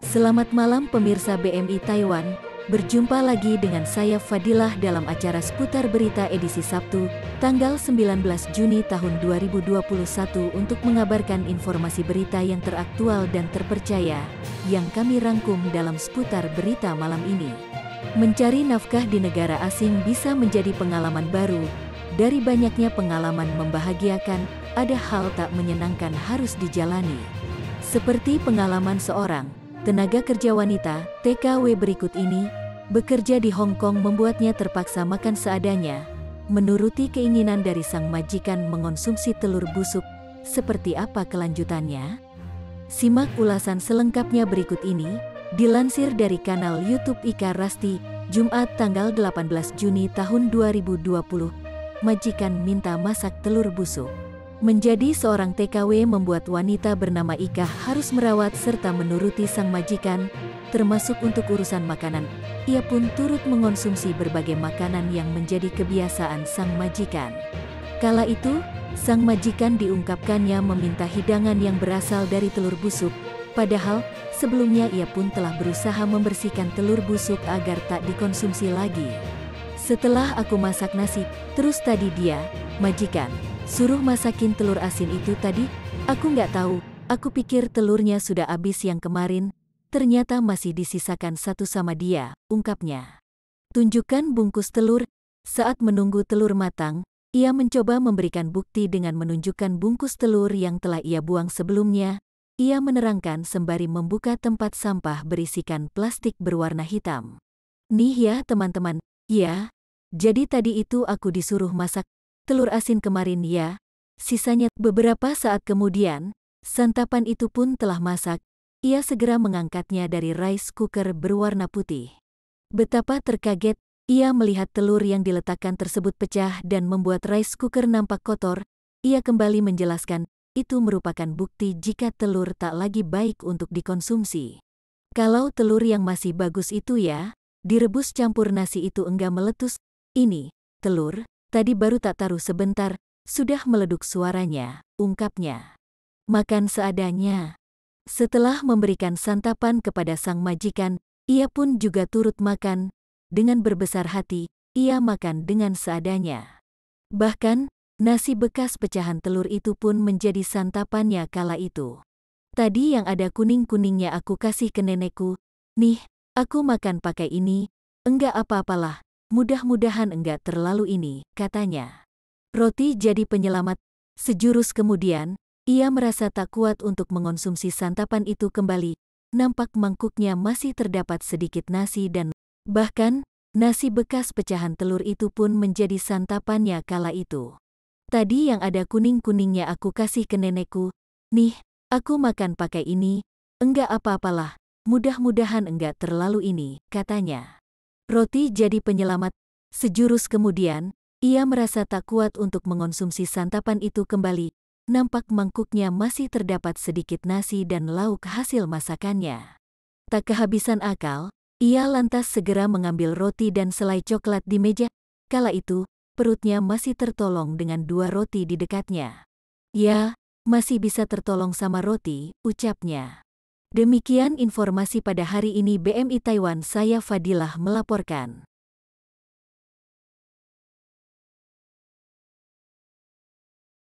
Selamat malam pemirsa BMI Taiwan, berjumpa lagi dengan saya Fadilah dalam acara seputar berita edisi Sabtu, tanggal 19 Juni tahun 2021 untuk mengabarkan informasi berita yang teraktual dan terpercaya, yang kami rangkum dalam seputar berita malam ini. Mencari nafkah di negara asing bisa menjadi pengalaman baru, dari banyaknya pengalaman membahagiakan, ada hal tak menyenangkan harus dijalani. Seperti pengalaman seorang tenaga kerja wanita, TKW berikut ini, bekerja di Hong Kong membuatnya terpaksa makan seadanya, menuruti keinginan dari sang majikan mengonsumsi telur busuk. Seperti apa kelanjutannya? Simak ulasan selengkapnya berikut ini, dilansir dari kanal YouTube Ika Rasti, Jumat tanggal 18 Juni tahun 2020, majikan minta masak telur busuk. Menjadi seorang TKW membuat wanita bernama Ika harus merawat serta menuruti sang majikan, termasuk untuk urusan makanan. Ia pun turut mengonsumsi berbagai makanan yang menjadi kebiasaan sang majikan. Kala itu, sang majikan diungkapkannya meminta hidangan yang berasal dari telur busuk, padahal sebelumnya ia pun telah berusaha membersihkan telur busuk agar tak dikonsumsi lagi. Setelah aku masak nasi, terus tadi dia, majikan, suruh masakin telur asin itu tadi, aku nggak tahu, aku pikir telurnya sudah habis yang kemarin, ternyata masih disisakan satu sama dia, ungkapnya. Tunjukkan bungkus telur. Saat menunggu telur matang, ia mencoba memberikan bukti dengan menunjukkan bungkus telur yang telah ia buang sebelumnya. Ia menerangkan sembari membuka tempat sampah berisikan plastik berwarna hitam. Nih ya teman-teman, ya, jadi tadi itu aku disuruh masak telur asin kemarin ya, sisanya. Beberapa saat kemudian, santapan itu pun telah masak, ia segera mengangkatnya dari rice cooker berwarna putih. Betapa terkaget, ia melihat telur yang diletakkan tersebut pecah dan membuat rice cooker nampak kotor. Ia kembali menjelaskan, itu merupakan bukti jika telur tak lagi baik untuk dikonsumsi. Kalau telur yang masih bagus itu ya, direbus campur nasi itu enggak meletus, ini, telur, tadi baru tak taruh sebentar, sudah meleduk suaranya, ungkapnya. Makan seadanya. Setelah memberikan santapan kepada sang majikan, ia pun juga turut makan. Dengan berbesar hati, ia makan dengan seadanya. Bahkan, nasi bekas pecahan telur itu pun menjadi santapannya kala itu. Tadi yang ada kuning-kuningnya aku kasih ke nenekku. Nih, aku makan pakai ini, enggak apa-apalah. Mudah-mudahan enggak terlalu ini, katanya. Roti jadi penyelamat. Sejurus kemudian, ia merasa tak kuat untuk mengonsumsi santapan itu kembali. Nampak mangkuknya masih terdapat sedikit nasi dan bahkan, nasi bekas pecahan telur itu pun menjadi santapannya kala itu. Tadi yang ada kuning-kuningnya aku kasih ke nenekku. Nih, aku makan pakai ini, enggak apa-apalah. Mudah-mudahan enggak terlalu ini, katanya. Roti jadi penyelamat. Sejurus kemudian, ia merasa tak kuat untuk mengonsumsi santapan itu kembali. Nampak mangkuknya masih terdapat sedikit nasi dan lauk hasil masakannya. Tak kehabisan akal, ia lantas segera mengambil roti dan selai coklat di meja. Kala itu, perutnya masih tertolong dengan 2 roti di dekatnya. Ya, masih bisa tertolong sama roti, ucapnya. Demikian informasi pada hari ini BMI Taiwan, saya Fadilah melaporkan.